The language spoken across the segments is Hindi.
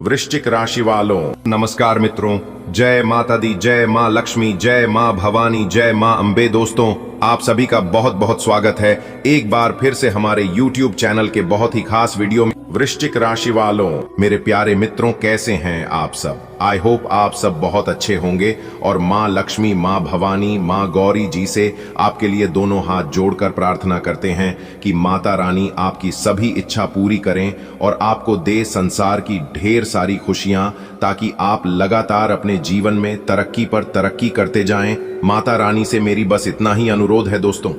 वृश्चिक राशि वालों नमस्कार मित्रों। जय माता दी, जय मां लक्ष्मी, जय मां भवानी, जय मां अंबे। दोस्तों, आप सभी का बहुत बहुत स्वागत है एक बार फिर से हमारे YouTube चैनल के बहुत ही खास वीडियो में। वृश्चिक राशि वालों, मेरे प्यारे मित्रों, कैसे हैं आप सब? आई होप आप सब बहुत अच्छे होंगे और मां लक्ष्मी, मां भवानी, मां गौरी जी से आपके लिए दोनों हाथ जोड़कर प्रार्थना करते हैं कि माता रानी आपकी सभी इच्छा पूरी करें और आपको दे संसार की ढेर सारी खुशियां, ताकि आप लगातार अपने जीवन में तरक्की पर तरक्की करते जाएं। माता रानी से मेरी बस इतना ही अनुरोध है दोस्तों।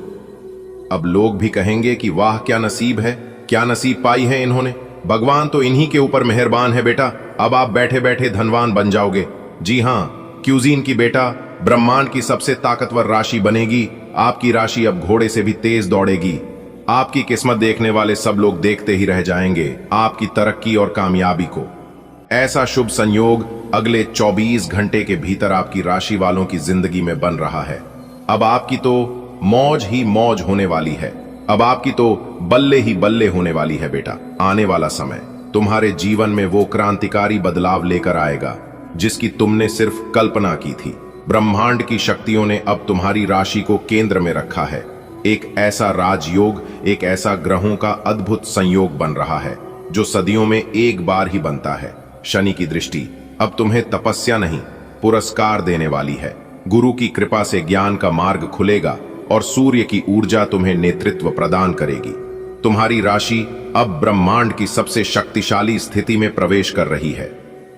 अब लोग भी कहेंगे कि वाह क्या नसीब है, क्या नसीब पाई है इन्होंने। भगवान तो इन्हीं के ऊपर मेहरबान है बेटा। अब आप बैठे बैठे धनवान बन जाओगे। जी हाँ, क्यूजीन की बेटा ब्रह्मांड की सबसे ताकतवर राशि बनेगी। आपकी राशि अब घोड़े से भी तेज दौड़ेगी। आपकी किस्मत देखने वाले सब लोग देखते ही रह जाएंगे आपकी तरक्की और कामयाबी को। ऐसा शुभ संयोग अगले 24 घंटे के भीतर आपकी राशि वालों की जिंदगी में बन रहा है। अब आपकी तो मौज ही मौज होने वाली है। अब आपकी तो बल्ले ही बल्ले होने वाली है बेटा। आने वाला समय तुम्हारे जीवन में वो क्रांतिकारी बदलाव लेकर आएगा जिसकी तुमने सिर्फ कल्पना की थी। ब्रह्मांड की शक्तियों ने अब तुम्हारी राशि को केंद्र में रखा है। एक ऐसा राजयोग, एक ऐसा ग्रहों का अद्भुत संयोग बन रहा है जो सदियों में एक बार ही बनता है। शनि की दृष्टि अब तुम्हें तपस्या नहीं, पुरस्कार देने वाली है। गुरु की कृपा से ज्ञान का मार्ग खुलेगा और सूर्य की ऊर्जा तुम्हें नेतृत्व प्रदान करेगी। तुम्हारी राशि अब ब्रह्मांड की सबसे शक्तिशाली स्थिति में प्रवेश कर रही है।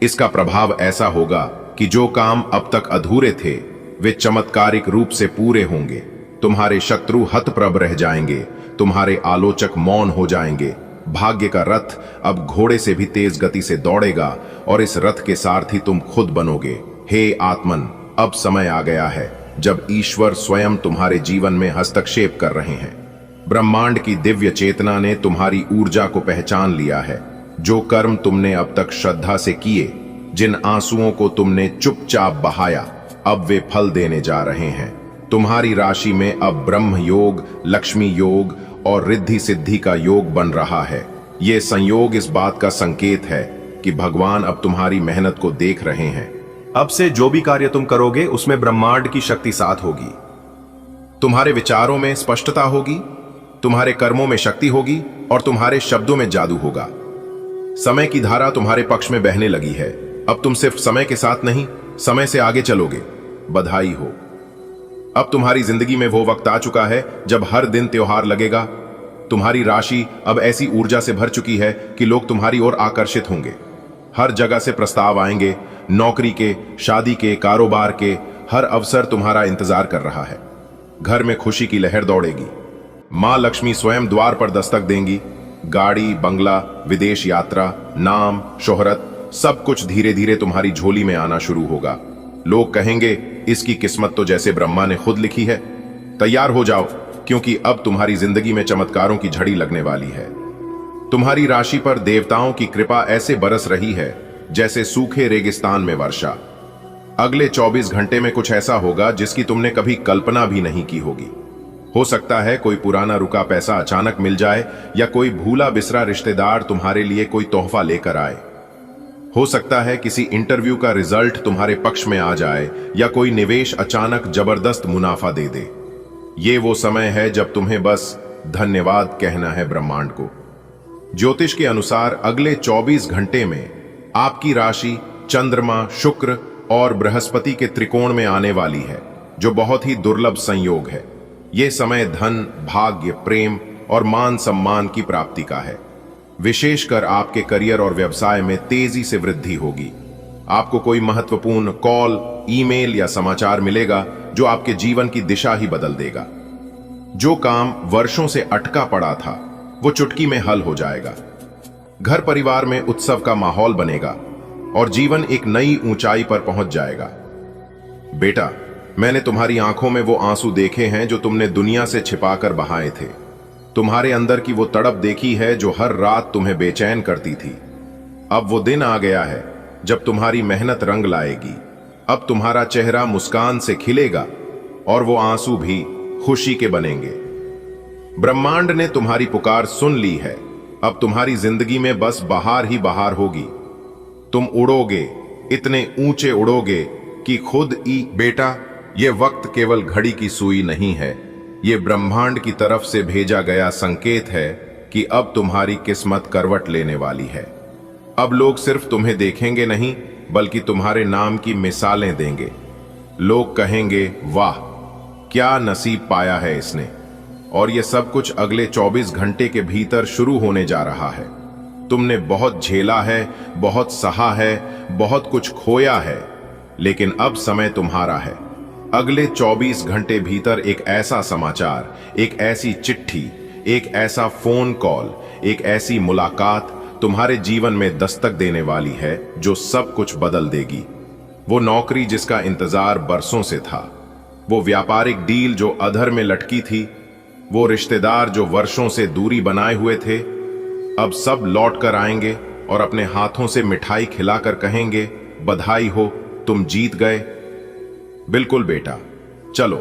इसका प्रभाव ऐसा होगा कि जो काम अब तक अधूरे थे वे चमत्कारिक रूप से पूरे होंगे। तुम्हारे शत्रु हतप्रभ रह जाएंगे, तुम्हारे आलोचक मौन हो जाएंगे। भाग्य का रथ अब घोड़े से भी तेज गति से दौड़ेगा और इस रथ के सारथी तुम खुद बनोगे। हे आत्मन, अब समय आ गया है जब ईश्वर स्वयं तुम्हारे जीवन में हस्तक्षेप कर रहे हैं। ब्रह्मांड की दिव्य चेतना ने तुम्हारी ऊर्जा को पहचान लिया है। जो कर्म तुमने अब तक श्रद्धा से किए, जिन आंसुओं को तुमने चुपचाप बहाया, अब वे फल देने जा रहे हैं। तुम्हारी राशि में अब ब्रह्म योग, लक्ष्मी योग और रिद्धि सिद्धि का योग बन रहा है। ये संयोग इस बात का संकेत है कि भगवान अब तुम्हारी मेहनत को देख रहे हैं। अब से जो भी कार्य तुम करोगे उसमें ब्रह्मांड की शक्ति साथ होगी। तुम्हारे विचारों में स्पष्टता होगी, तुम्हारे कर्मों में शक्ति होगी और तुम्हारे शब्दों में जादू होगा। समय की धारा तुम्हारे पक्ष में बहने लगी है। अब तुम सिर्फ समय के साथ नहीं, समय से आगे चलोगे। बधाई हो। अब तुम्हारी जिंदगी में वो वक्त आ चुका है जब हर दिन त्योहार लगेगा। तुम्हारी राशि अब ऐसी ऊर्जा से भर चुकी है कि लोग तुम्हारी ओर आकर्षित होंगे। हर जगह से प्रस्ताव आएंगे। नौकरी के, शादी के, कारोबार के हर अवसर तुम्हारा इंतजार कर रहा है। घर में खुशी की लहर दौड़ेगी। मां लक्ष्मी स्वयं द्वार पर दस्तक देंगी। गाड़ी, बंगला, विदेश यात्रा, नाम, शोहरत, सब कुछ धीरे धीरे तुम्हारी झोली में आना शुरू होगा। लोग कहेंगे, इसकी किस्मत तो जैसे ब्रह्मा ने खुद लिखी है। तैयार हो जाओ, क्योंकि अब तुम्हारी जिंदगी में चमत्कारों की झड़ी लगने वाली है। तुम्हारी राशि पर देवताओं की कृपा ऐसे बरस रही है जैसे सूखे रेगिस्तान में वर्षा। अगले 24 घंटे में कुछ ऐसा होगा जिसकी तुमने कभी कल्पना भी नहीं की होगी। हो सकता है कोई पुराना रुका पैसा अचानक मिल जाए, या कोई भूला बिसरा रिश्तेदार तुम्हारे लिए कोई तोहफा लेकर आए। हो सकता है किसी इंटरव्यू का रिजल्ट तुम्हारे पक्ष में आ जाए, या कोई निवेश अचानक जबरदस्त मुनाफा दे दे। ये वो समय है जब तुम्हें बस धन्यवाद कहना है ब्रह्मांड को। ज्योतिष के अनुसार अगले 24 घंटे में आपकी राशि चंद्रमा, शुक्र और बृहस्पति के त्रिकोण में आने वाली है, जो बहुत ही दुर्लभ संयोग है। यह समय धन, भाग्य, प्रेम और मान सम्मान की प्राप्ति का है। विशेषकर आपके करियर और व्यवसाय में तेजी से वृद्धि होगी। आपको कोई महत्वपूर्ण कॉल, ईमेल या समाचार मिलेगा जो आपके जीवन की दिशा ही बदल देगा। जो काम वर्षों से अटका पड़ा था वो चुटकी में हल हो जाएगा। घर परिवार में उत्सव का माहौल बनेगा और जीवन एक नई ऊंचाई पर पहुंच जाएगा। बेटा, मैंने तुम्हारी आंखों में वो आंसू देखे हैं जो तुमने दुनिया से छिपाकर बहाए थे। तुम्हारे अंदर की वो तड़प देखी है जो हर रात तुम्हें बेचैन करती थी। अब वो दिन आ गया है जब तुम्हारी मेहनत रंग लाएगी। अब तुम्हारा चेहरा मुस्कान से खिलेगा और वो आंसू भी खुशी के बनेंगे। ब्रह्मांड ने तुम्हारी पुकार सुन ली है। अब तुम्हारी जिंदगी में बस बहार ही बहार होगी। तुम उड़ोगे, इतने ऊंचे उड़ोगे कि खुद ही। बेटा, ये वक्त केवल घड़ी की सुई नहीं है, ये ब्रह्मांड की तरफ से भेजा गया संकेत है कि अब तुम्हारी किस्मत करवट लेने वाली है। अब लोग सिर्फ तुम्हें देखेंगे नहीं, बल्कि तुम्हारे नाम की मिसालें देंगे। लोग कहेंगे, वाह क्या नसीब पाया है इसने। और ये सब कुछ अगले 24 घंटे के भीतर शुरू होने जा रहा है। तुमने बहुत झेला है, बहुत सहा है, बहुत कुछ खोया है, लेकिन अब समय तुम्हारा है। अगले 24 घंटे भीतर एक ऐसा समाचार, एक ऐसी चिट्ठी, एक ऐसा फोन कॉल, एक ऐसी मुलाकात तुम्हारे जीवन में दस्तक देने वाली है जो सब कुछ बदल देगी। वो नौकरी जिसका इंतजार बरसों से था, वो व्यापारिक डील जो अधर में लटकी थी, वो रिश्तेदार जो वर्षों से दूरी बनाए हुए थे, अब सब लौट कर आएंगे और अपने हाथों से मिठाई खिलाकर कहेंगे, बधाई हो, तुम जीत गए। बिल्कुल बेटा, चलो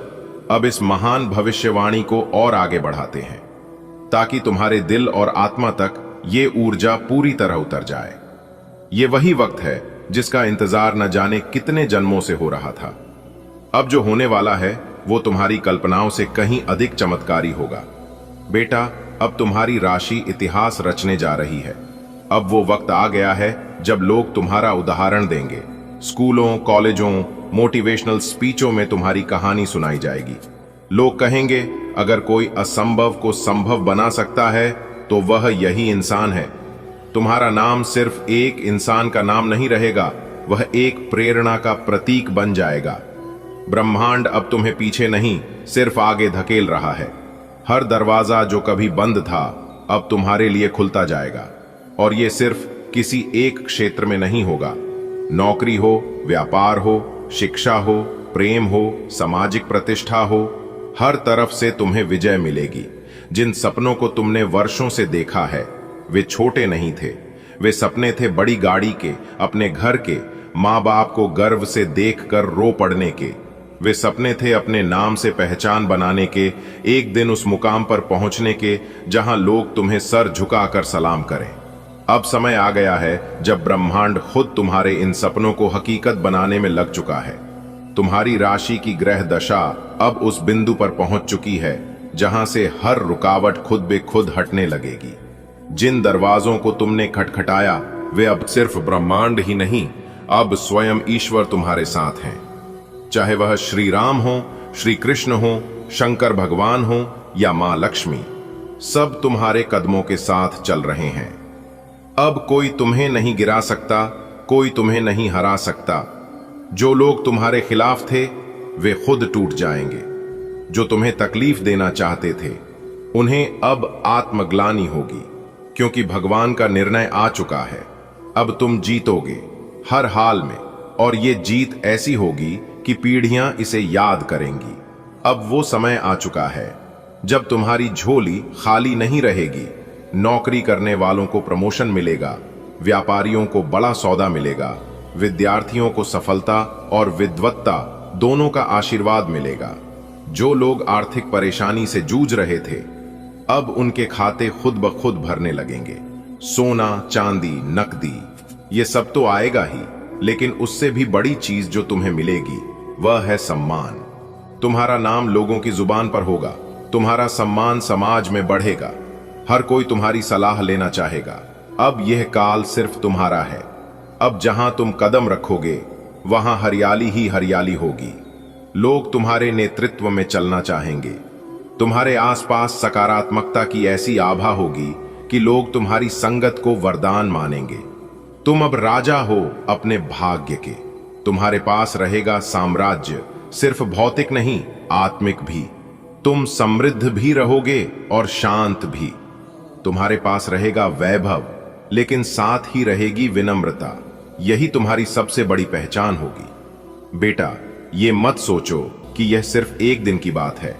अब इस महान भविष्यवाणी को और आगे बढ़ाते हैं, ताकि तुम्हारे दिल और आत्मा तक ये ऊर्जा पूरी तरह उतर जाए। ये वही वक्त है जिसका इंतजार न जाने कितने जन्मों से हो रहा था। अब जो होने वाला है वो तुम्हारी कल्पनाओं से कहीं अधिक चमत्कारी होगा। बेटा, अब तुम्हारी राशि इतिहास रचने जा रही है। अब वो वक्त आ गया है जब लोग तुम्हारा उदाहरण देंगे। स्कूलों, कॉलेजों, मोटिवेशनल स्पीचों में तुम्हारी कहानी सुनाई जाएगी। लोग कहेंगे, अगर कोई असंभव को संभव बना सकता है तो वह यही इंसान है। तुम्हारा नाम सिर्फ एक इंसान का नाम नहीं रहेगा, वह एक प्रेरणा का प्रतीक बन जाएगा। ब्रह्मांड अब तुम्हें पीछे नहीं, सिर्फ आगे धकेल रहा है। हर दरवाजा जो कभी बंद था अब तुम्हारे लिए खुलता जाएगा। और ये सिर्फ किसी एक क्षेत्र में नहीं होगा। नौकरी हो, व्यापार हो, शिक्षा हो, प्रेम हो, सामाजिक प्रतिष्ठा हो, हर तरफ से तुम्हें विजय मिलेगी। जिन सपनों को तुमने वर्षों से देखा है वे छोटे नहीं थे। वे सपने थे बड़ी गाड़ी के, अपने घर के, माँ बाप को गर्व से देखकर रो पड़ने के। वे सपने थे अपने नाम से पहचान बनाने के, एक दिन उस मुकाम पर पहुंचने के जहां लोग तुम्हें सर झुकाकर सलाम करें। अब समय आ गया है जब ब्रह्मांड खुद तुम्हारे इन सपनों को हकीकत बनाने में लग चुका है। तुम्हारी राशि की ग्रह दशा अब उस बिंदु पर पहुंच चुकी है जहां से हर रुकावट खुद बे खुद हटने लगेगी। जिन दरवाजों को तुमने खटखटाया वे अब सिर्फ ब्रह्मांड ही नहीं, अब स्वयं ईश्वर तुम्हारे साथ हैं। चाहे वह श्री राम हो, श्री कृष्ण हो, शंकर भगवान हो या मां लक्ष्मी, सब तुम्हारे कदमों के साथ चल रहे हैं। अब कोई तुम्हें नहीं गिरा सकता, कोई तुम्हें नहीं हरा सकता। जो लोग तुम्हारे खिलाफ थे वे खुद टूट जाएंगे। जो तुम्हें तकलीफ देना चाहते थे उन्हें अब आत्मग्लानि होगी, क्योंकि भगवान का निर्णय आ चुका है। अब तुम जीतोगे हर हाल में, और ये जीत ऐसी होगी कि पीढ़ियां इसे याद करेंगी। अब वो समय आ चुका है जब तुम्हारी झोली खाली नहीं रहेगी। नौकरी करने वालों को प्रमोशन मिलेगा, व्यापारियों को बड़ा सौदा मिलेगा, विद्यार्थियों को सफलता और विद्वत्ता दोनों का आशीर्वाद मिलेगा। जो लोग आर्थिक परेशानी से जूझ रहे थे अब उनके खाते खुद ब खुद भरने लगेंगे। सोना, चांदी, नकदी, ये सब तो आएगा ही, लेकिन उससे भी बड़ी चीज जो तुम्हें मिलेगी वह है सम्मान। तुम्हारा नाम लोगों की जुबान पर होगा, तुम्हारा सम्मान समाज में बढ़ेगा, हर कोई तुम्हारी सलाह लेना चाहेगा। अब यह काल सिर्फ तुम्हारा है। अब जहां तुम कदम रखोगे वहां हरियाली ही हरियाली होगी। लोग तुम्हारे नेतृत्व में चलना चाहेंगे। तुम्हारे आसपास सकारात्मकता की ऐसी आभा होगी कि लोग तुम्हारी संगत को वरदान मानेंगे। तुम अब राजा हो अपने भाग्य के। तुम्हारे पास रहेगा साम्राज्य, सिर्फ भौतिक नहीं आत्मिक भी। तुम समृद्ध भी रहोगे और शांत भी। तुम्हारे पास रहेगा वैभव, लेकिन साथ ही रहेगी विनम्रता। यही तुम्हारी सबसे बड़ी पहचान होगी। बेटा, ये मत सोचो कि यह सिर्फ एक दिन की बात है,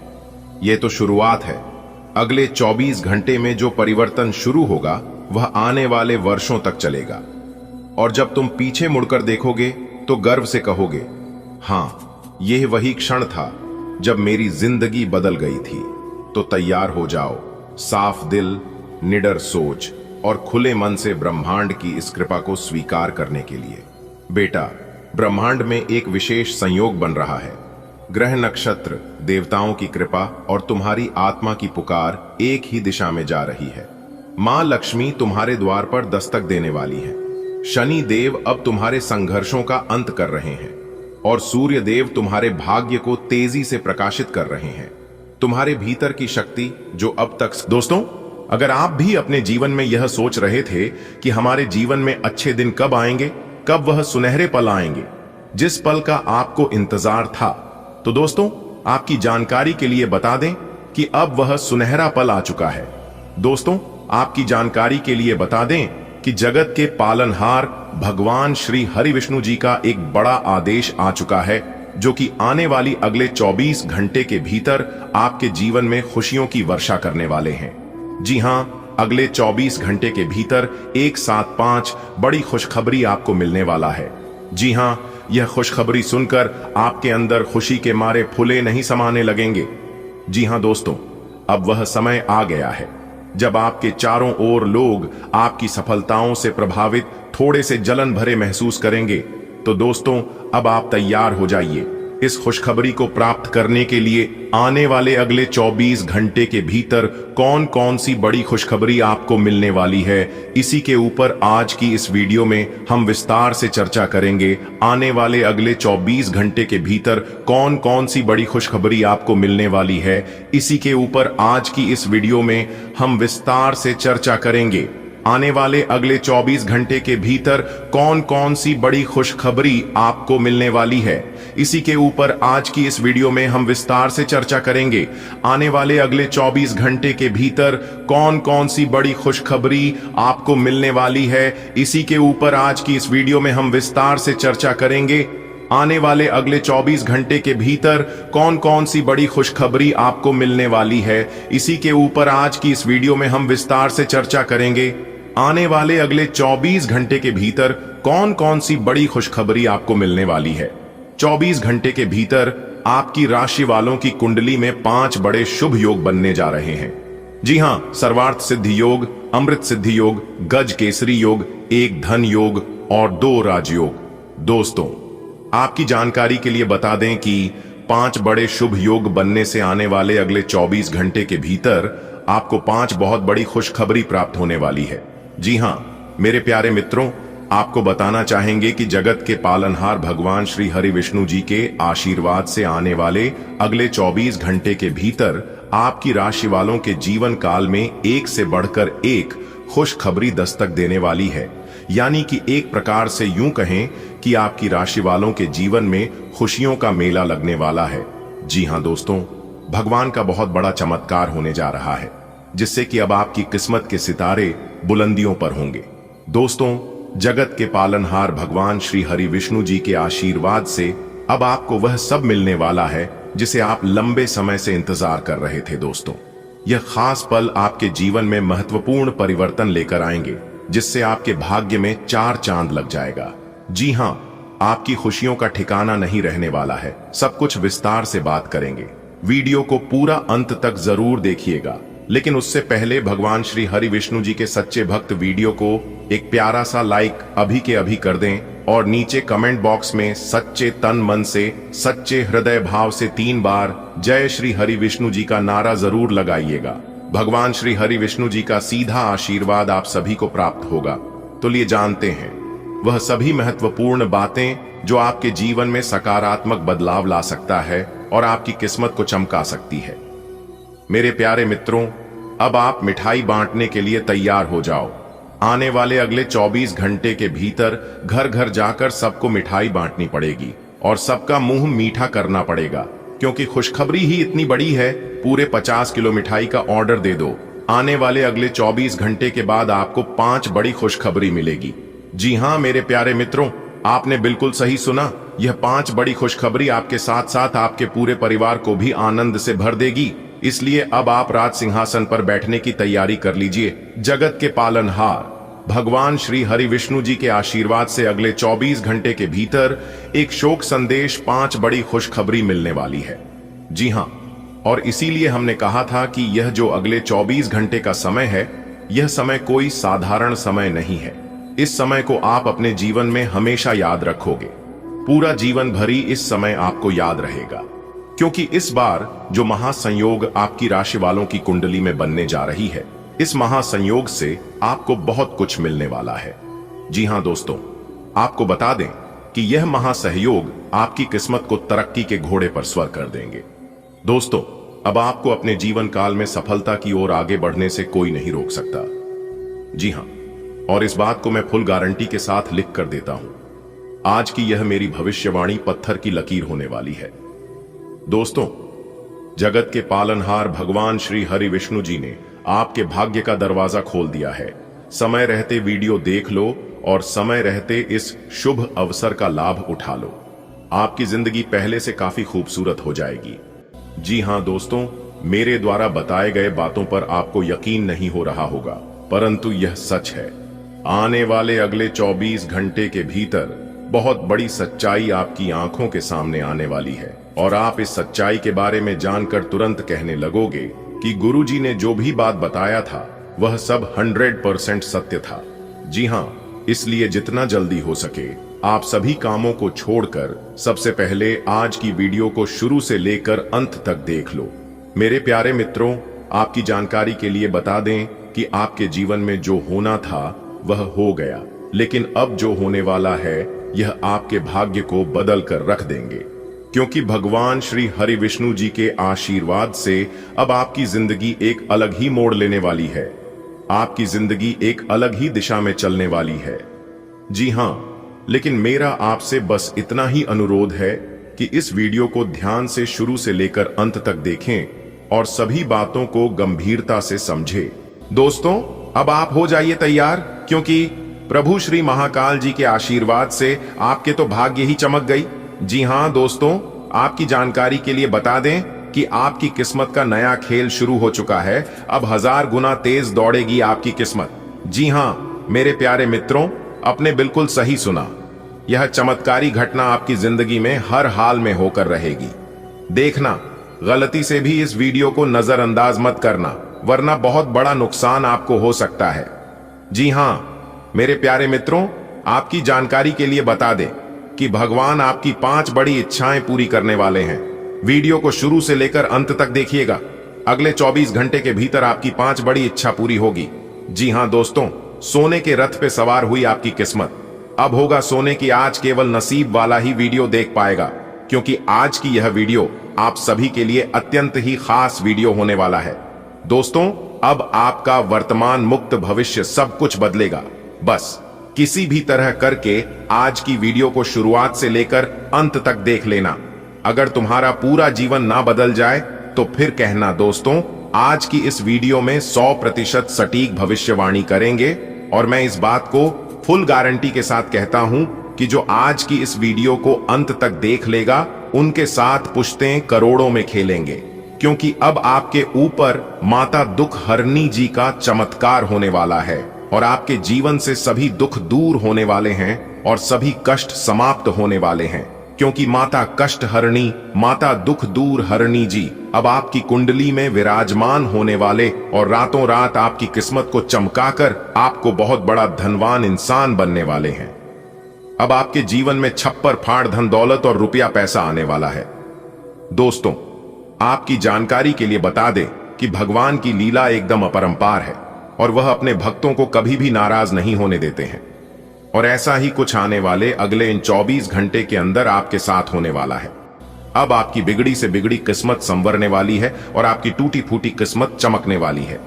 यह तो शुरुआत है। अगले 24 घंटे में जो परिवर्तन शुरू होगा वह आने वाले वर्षों तक चलेगा। और जब तुम पीछे मुड़कर देखोगे तो गर्व से कहोगे, हां, यह वही क्षण था जब मेरी जिंदगी बदल गई थी। तो तैयार हो जाओ, साफ दिल, निडर सोच और खुले मन से ब्रह्मांड की इस कृपा को स्वीकार करने के लिए। बेटा, ब्रह्मांड में एक विशेष संयोग बन रहा है। ग्रह नक्षत्र, देवताओं की कृपा और तुम्हारी आत्मा की पुकार एक ही दिशा में जा रही है। मां लक्ष्मी तुम्हारे द्वार पर दस्तक देने वाली है। शनि देव अब तुम्हारे संघर्षों का अंत कर रहे हैं और सूर्य देव तुम्हारे भाग्य को तेजी से प्रकाशित कर रहे हैं। तुम्हारे भीतर की शक्ति जो अब तक। दोस्तों, अगर आप भी अपने जीवन में यह सोच रहे थे कि हमारे जीवन में अच्छे दिन कब आएंगे, कब वह सुनहरे पल आएंगे जिस पल का आपको इंतजार था, तो दोस्तों आपकी जानकारी के लिए बता दें कि अब वह सुनहरा पल आ चुका है। दोस्तों, आपकी जानकारी के लिए बता दें कि जगत के पालनहार भगवान श्री हरि विष्णु जी का एक बड़ा आदेश आ चुका है, जो कि आने वाली अगले 24 घंटे के भीतर आपके जीवन में खुशियों की वर्षा करने वाले हैं। जी हां, अगले 24 घंटे के भीतर एक साथ 5 बड़ी खुशखबरी आपको मिलने वाला है। जी हां, यह खुशखबरी सुनकर आपके अंदर खुशी के मारे फूले नहीं समाने लगेंगे। जी हां दोस्तों, अब वह समय आ गया है जब आपके चारों ओर लोग आपकी सफलताओं से प्रभावित थोड़े से जलन भरे महसूस करेंगे। तो दोस्तों, अब आप तैयार हो जाइए इस खुशखबरी को प्राप्त करने के लिए। आने वाले अगले 24 घंटे के भीतर कौन कौन सी बड़ी खुशखबरी आपको मिलने वाली है, इसी के ऊपर आज की इस वीडियो में हम विस्तार से चर्चा करेंगे। आने वाले अगले 24 घंटे के भीतर कौन कौन सी बड़ी खुशखबरी आपको मिलने वाली है, इसी के ऊपर आज की इस वीडियो में हम विस्तार से चर्चा करेंगे। आने वाले अगले 24 घंटे के भीतर कौन कौन सी बड़ी खुशखबरी आपको मिलने वाली है, इसी के ऊपर आज की इस वीडियो में हम विस्तार से चर्चा करेंगे। आने वाले अगले 24 घंटे के भीतर कौन कौन सी बड़ी खुशखबरी आपको मिलने वाली है, इसी के ऊपर आज की इस वीडियो में हम विस्तार से चर्चा करेंगे। आने वाले अगले 24 घंटे के भीतर कौन कौन सी बड़ी खुशखबरी आपको मिलने वाली है, इसी के ऊपर आज की इस वीडियो में हम विस्तार से चर्चा करेंगे। आने वाले अगले 24 घंटे के भीतर कौन कौन सी बड़ी खुशखबरी आपको मिलने वाली है। 24 घंटे के भीतर आपकी राशि वालों की कुंडली में 5 बड़े शुभ योग बनने जा रहे हैं। जी हां, सर्वार्थ सिद्धि योग, अमृत सिद्धि योग, गज केसरी योग, एक धन योग और 2 राजयोग। दोस्तों, आपकी जानकारी के लिए बता दें कि 5 बड़े शुभ योग बनने से आने वाले अगले 24 घंटे के भीतर आपको 5 बहुत बड़ी खुशखबरी प्राप्त होने वाली है। जी हां, मेरे प्यारे मित्रों, आपको बताना चाहेंगे कि जगत के पालनहार भगवान श्री हरि विष्णु जी के आशीर्वाद से आने वाले अगले 24 घंटे के भीतर आपकी राशि वालों के जीवन काल में एक से बढ़कर एक खुशखबरी दस्तक देने वाली है। यानी कि एक प्रकार से यूं कहें कि आपकी राशि वालों के जीवन में खुशियों का मेला लगने वाला है। जी हां दोस्तों, भगवान का बहुत बड़ा चमत्कार होने जा रहा है, जिससे कि अब आपकी किस्मत के सितारे बुलंदियों पर होंगे। दोस्तों, जगत के पालनहार भगवान श्री हरि विष्णु जी के आशीर्वाद से अब आपको वह सब मिलने वाला है जिसे आप लंबे समय से इंतजार कर रहे थे। दोस्तों, यह खास पल आपके जीवन में महत्वपूर्ण परिवर्तन लेकर आएंगे, जिससे आपके भाग्य में 4 चांद लग जाएगा। जी हां, आपकी खुशियों का ठिकाना नहीं रहने वाला है। सब कुछ विस्तार से बात करेंगे। वीडियो को पूरा अंत तक जरूर देखिएगा, लेकिन उससे पहले भगवान श्री हरि विष्णु जी के सच्चे भक्त वीडियो को एक प्यारा सा लाइक अभी के अभी कर दें और नीचे कमेंट बॉक्स में सच्चे तन मन से, सच्चे हृदय भाव से 3 बार जय श्री हरि विष्णु जी का नारा जरूर लगाइएगा। भगवान श्री हरि विष्णु जी का सीधा आशीर्वाद आप सभी को प्राप्त होगा। तो लिए जानते हैं वह सभी महत्वपूर्ण बातें जो आपके जीवन में सकारात्मक बदलाव ला सकता है और आपकी किस्मत को चमका सकती है। मेरे प्यारे मित्रों, अब आप मिठाई बांटने के लिए तैयार हो जाओ। आने वाले अगले 24 घंटे के भीतर घर घर जाकर सबको मिठाई बांटनी पड़ेगी और सबका मुंह मीठा करना पड़ेगा, क्योंकि खुशखबरी ही इतनी बड़ी है। पूरे 50 किलो मिठाई का ऑर्डर दे दो। आने वाले अगले 24 घंटे के बाद आपको 5 बड़ी खुशखबरी मिलेगी। जी हां मेरे प्यारे मित्रों, आपने बिल्कुल सही सुना। यह 5 बड़ी खुशखबरी आपके साथ साथ आपके पूरे परिवार को भी आनंद से भर देगी। इसलिए अब आप राज सिंहासन पर बैठने की तैयारी कर लीजिए। जगत के पालनहार भगवान श्री हरि विष्णु जी के आशीर्वाद से अगले 24 घंटे के भीतर एक शोक संदेश 5 बड़ी खुशखबरी मिलने वाली है। जी हां, और इसीलिए हमने कहा था कि यह जो अगले 24 घंटे का समय है यह समय कोई साधारण समय नहीं है। इस समय को आप अपने जीवन में हमेशा याद रखोगे। पूरा जीवन भरी इस समय आपको याद रहेगा, क्योंकि इस बार जो महासंयोग आपकी राशि वालों की कुंडली में बनने जा रही है, इस महासंयोग से आपको बहुत कुछ मिलने वाला है। जी हां दोस्तों, आपको बता दें कि यह महासहयोग आपकी किस्मत को तरक्की के घोड़े पर स्वर कर देंगे। दोस्तों, अब आपको अपने जीवन काल में सफलता की ओर आगे बढ़ने से कोई नहीं रोक सकता। जी हां, और इस बात को मैं फुल गारंटी के साथ लिख कर देता हूं। आज की यह मेरी भविष्यवाणी पत्थर की लकीर होने वाली है। दोस्तों, जगत के पालनहार भगवान श्री हरि विष्णु जी ने आपके भाग्य का दरवाजा खोल दिया है। समय रहते वीडियो देख लो और समय रहते इस शुभ अवसर का लाभ उठा लो। आपकी जिंदगी पहले से काफी खूबसूरत हो जाएगी। जी हां दोस्तों, मेरे द्वारा बताए गए बातों पर आपको यकीन नहीं हो रहा होगा, परंतु यह सच है। आने वाले अगले 24 घंटे के भीतर बहुत बड़ी सच्चाई आपकी आंखों के सामने आने वाली है और आप इस सच्चाई के बारे में जानकर तुरंत कहने लगोगे कि गुरुजी ने जो भी बात बताया था वह सब 100% सत्य था। जी हां, इसलिए जितना जल्दी हो सके आप सभी कामों को छोड़कर सबसे पहले आज की वीडियो को शुरू से लेकर अंत तक देख लो। मेरे प्यारे मित्रों, आपकी जानकारी के लिए बता दें कि आपके जीवन में जो होना था वह हो गया, लेकिन अब जो होने वाला है यह आपके भाग्य को बदल कर रख देंगे, क्योंकि भगवान श्री हरि विष्णु जी के आशीर्वाद से अब आपकी जिंदगी एक अलग ही मोड़ लेने वाली है। आपकी जिंदगी एक अलग ही दिशा में चलने वाली है। जी हां, लेकिन मेरा आपसे बस इतना ही अनुरोध है कि इस वीडियो को ध्यान से शुरू से लेकर अंत तक देखें और सभी बातों को गंभीरता से समझें। दोस्तों, अब आप हो जाइए तैयार, क्योंकि प्रभु श्री महाकाल जी के आशीर्वाद से आपके तो भाग्य ही चमक गई। जी हां दोस्तों, आपकी जानकारी के लिए बता दें कि आपकी किस्मत का नया खेल शुरू हो चुका है। अब 1000 गुना तेज दौड़ेगी आपकी किस्मत। जी हां मेरे प्यारे मित्रों, आपने बिल्कुल सही सुना। यह चमत्कारी घटना आपकी जिंदगी में हर हाल में होकर रहेगी। देखना, गलती से भी इस वीडियो को नजरअंदाज मत करना, वरना बहुत बड़ा नुकसान आपको हो सकता है। जी हां मेरे प्यारे मित्रों, आपकी जानकारी के लिए बता दें कि भगवान आपकी 5 बड़ी इच्छाएं पूरी करने वाले हैं। वीडियो को शुरू से लेकर अंत तक देखिएगा। अगले 24 घंटे के भीतर आपकी 5 बड़ी इच्छा पूरी होगी। जी हां दोस्तों, सोने के रथ पे सवार हुई आपकी किस्मत। अब होगा सोने की आज केवल नसीब वाला ही वीडियो देख पाएगा, क्योंकि आज की यह वीडियो आप सभी के लिए अत्यंत ही खास वीडियो होने वाला है। दोस्तों, अब आपका वर्तमान मुक्त भविष्य सब कुछ बदलेगा। बस किसी भी तरह करके आज की वीडियो को शुरुआत से लेकर अंत तक देख लेना। अगर तुम्हारा पूरा जीवन ना बदल जाए तो फिर कहना। दोस्तों, आज की इस वीडियो में 100% सटीक भविष्यवाणी करेंगे और मैं इस बात को फुल गारंटी के साथ कहता हूं कि जो आज की इस वीडियो को अंत तक देख लेगा उनके साथ पुश्तें करोड़ों में खेलेंगे, क्योंकि अब आपके ऊपर माता दुख हरनी जी का चमत्कार होने वाला है और आपके जीवन से सभी दुख दूर होने वाले हैं और सभी कष्ट समाप्त होने वाले हैं, क्योंकि माता कष्ट हरणी, माता दुख दूर हरणी जी अब आपकी कुंडली में विराजमान होने वाले और रातों रात आपकी किस्मत को चमकाकर आपको बहुत बड़ा धनवान इंसान बनने वाले हैं। अब आपके जीवन में छप्पर फाड़ धन दौलत और रुपया पैसा आने वाला है। दोस्तों, आपकी जानकारी के लिए बता दें कि भगवान की लीला एकदम अपरंपार है और वह अपने भक्तों को कभी भी नाराज नहीं होने देते हैं। और ऐसा ही कुछ आने वाले अगले इन 24 घंटे के अंदर आपके साथ होने वाला है। अब आपकी बिगड़ी से बिगड़ी किस्मत संवरने वाली है और आपकी टूटी फूटी किस्मत चमकने वाली है।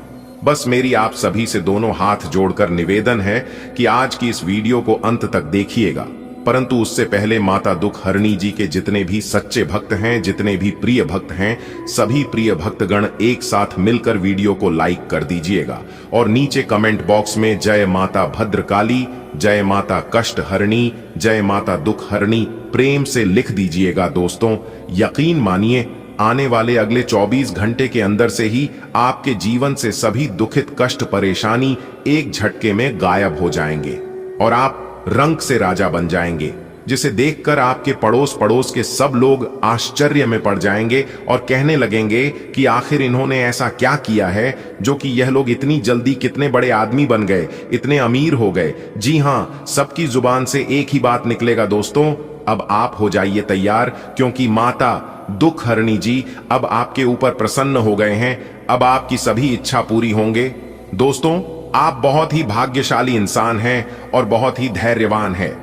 बस मेरी आप सभी से दोनों हाथ जोड़कर निवेदन है कि आज की इस वीडियो को अंत तक देखिएगा, परंतु उससे पहले माता दुख हरणी जी के जितने भी सच्चे भक्त हैं, जितने भी प्रिय भक्त हैं, सभी प्रिय भक्तगण एक साथ मिलकर वीडियो को लाइक कर दीजिएगा और नीचे कमेंट बॉक्स में जय माता भद्रकाली, जय माता कष्ट हरणी, जय माता दुख हरणी प्रेम से लिख दीजिएगा। दोस्तों, यकीन मानिए, आने वाले अगले 24 घंटे के अंदर से ही आपके जीवन से सभी दुखित कष्ट परेशानी एक झटके में गायब हो जाएंगे और आप रंग से राजा बन जाएंगे। जिसे देखकर आपके पड़ोस पड़ोस के सब लोग आश्चर्य में पड़ जाएंगे और कहने लगेंगे कि आखिर इन्होंने ऐसा क्या किया है जो कि यह लोग इतनी जल्दी कितने बड़े आदमी बन गए, इतने अमीर हो गए। जी हाँ, सबकी जुबान से एक ही बात निकलेगा दोस्तों, अब आप हो जाइए तैयार, क्योंकि माता दुख हरणी जी अब आपके ऊपर प्रसन्न हो गए हैं। अब आपकी सभी इच्छा पूरी होंगे। दोस्तों, आप बहुत ही भाग्यशाली इंसान हैं और बहुत ही धैर्यवान हैं।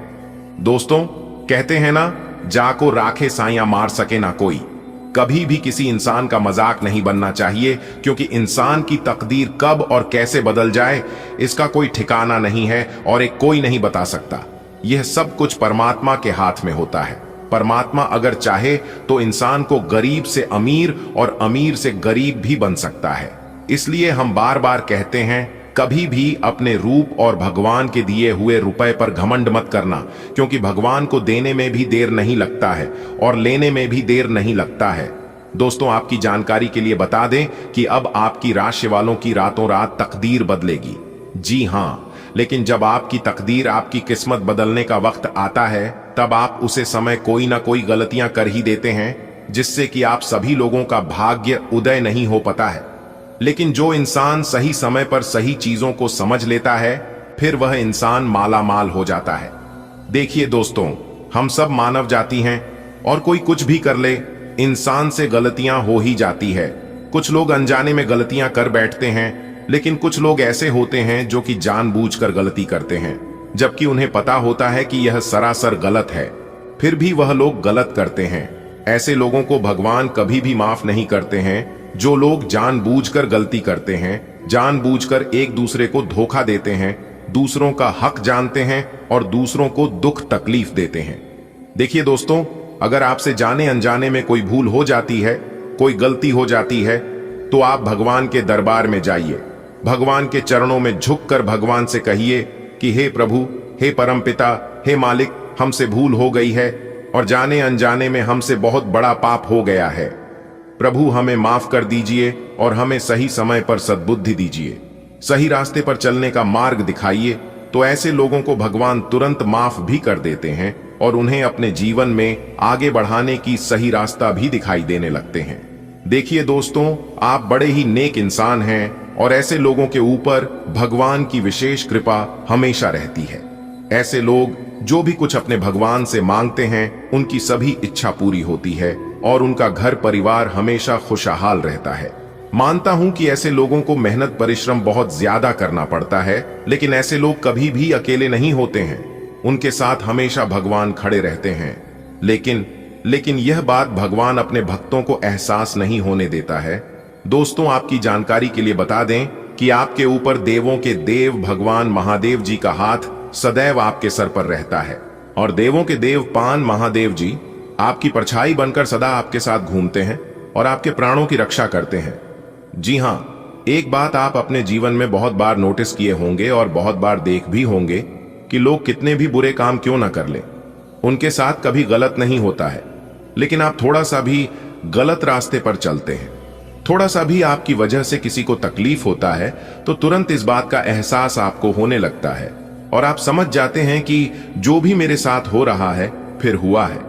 दोस्तों, कहते हैं ना, जाको राखे साइयां मार सके ना कोई। कभी भी किसी इंसान का मजाक नहीं बनना चाहिए, क्योंकि इंसान की तकदीर कब और कैसे बदल जाए इसका कोई ठिकाना नहीं है और एक कोई नहीं बता सकता। यह सब कुछ परमात्मा के हाथ में होता है। परमात्मा अगर चाहे तो इंसान को गरीब से अमीर और अमीर से गरीब भी बन सकता है। इसलिए हम बार बार कहते हैं, कभी भी अपने रूप और भगवान के दिए हुए रुपए पर घमंड मत करना, क्योंकि भगवान को देने में भी देर नहीं लगता है और लेने में भी देर नहीं लगता है। दोस्तों, आपकी जानकारी के लिए बता दें कि अब आपकी राशि वालों की रातों रात तकदीर बदलेगी। जी हाँ, लेकिन जब आपकी तकदीर, आपकी किस्मत बदलने का वक्त आता है, तब आप उसे समय कोई ना कोई गलतियां कर ही देते हैं, जिससे कि आप सभी लोगों का भाग्य उदय नहीं हो पाता है। लेकिन जो इंसान सही समय पर सही चीजों को समझ लेता है, फिर वह इंसान माला माल हो जाता है। देखिए दोस्तों, हम सब मानव जाति हैं और कोई कुछ भी कर ले, इंसान से गलतियां हो ही जाती है। कुछ लोग अनजाने में गलतियां कर बैठते हैं, लेकिन कुछ लोग ऐसे होते हैं जो कि जानबूझकर गलती करते हैं, जबकि उन्हें पता होता है कि यह सरासर गलत है, फिर भी वह लोग गलत करते हैं। ऐसे लोगों को भगवान कभी भी माफ नहीं करते हैं। जो लोग जानबूझकर गलती करते हैं, जानबूझकर एक दूसरे को धोखा देते हैं, दूसरों का हक जानते हैं और दूसरों को दुख तकलीफ देते हैं। देखिए दोस्तों, अगर आपसे जाने अनजाने में कोई भूल हो जाती है, कोई गलती हो जाती है, तो आप भगवान के दरबार में जाइए, भगवान के चरणों में झुककर भगवान से कहिए कि हे प्रभु, हे परमपिता, हे मालिक, हमसे भूल हो गई है और जाने अनजाने में हमसे बहुत बड़ा पाप हो गया है। प्रभु, हमें माफ कर दीजिए और हमें सही समय पर सद्बुद्धि दीजिए, सही रास्ते पर चलने का मार्ग दिखाइए। तो ऐसे लोगों को भगवान तुरंत माफ भी कर देते हैं और उन्हें अपने जीवन में आगे बढ़ाने की सही रास्ता भी दिखाई देने लगते हैं। देखिए दोस्तों, आप बड़े ही नेक इंसान हैं और ऐसे लोगों के ऊपर भगवान की विशेष कृपा हमेशा रहती है। ऐसे लोग जो भी कुछ अपने भगवान से मांगते हैं, उनकी सभी इच्छा पूरी होती है और उनका घर परिवार हमेशा खुशहाल रहता है। मानता हूं कि ऐसे लोगों को मेहनत परिश्रम बहुत ज्यादा करना पड़ता है, लेकिन ऐसे लोग कभी भी अकेले नहीं होते हैं। उनके साथ हमेशा भगवान खड़े रहते हैं। लेकिन यह बात भगवान अपने भक्तों को एहसास नहीं होने देता है। दोस्तों, आपकी जानकारी के लिए बता दें कि आपके ऊपर देवों के देव भगवान महादेव जी का हाथ सदैव आपके सर पर रहता है और देवों के देव पान महादेव जी आपकी परछाई बनकर सदा आपके साथ घूमते हैं और आपके प्राणों की रक्षा करते हैं। जी हाँ, एक बात आप अपने जीवन में बहुत बार नोटिस किए होंगे और बहुत बार देख भी होंगे कि लोग कितने भी बुरे काम क्यों ना कर लें, उनके साथ कभी गलत नहीं होता है। लेकिन आप थोड़ा सा भी गलत रास्ते पर चलते हैं, थोड़ा सा भी आपकी वजह से किसी को तकलीफ होता है, तो तुरंत इस बात का एहसास आपको होने लगता है और आप समझ जाते हैं कि जो भी मेरे साथ हो रहा है, फिर हुआ है,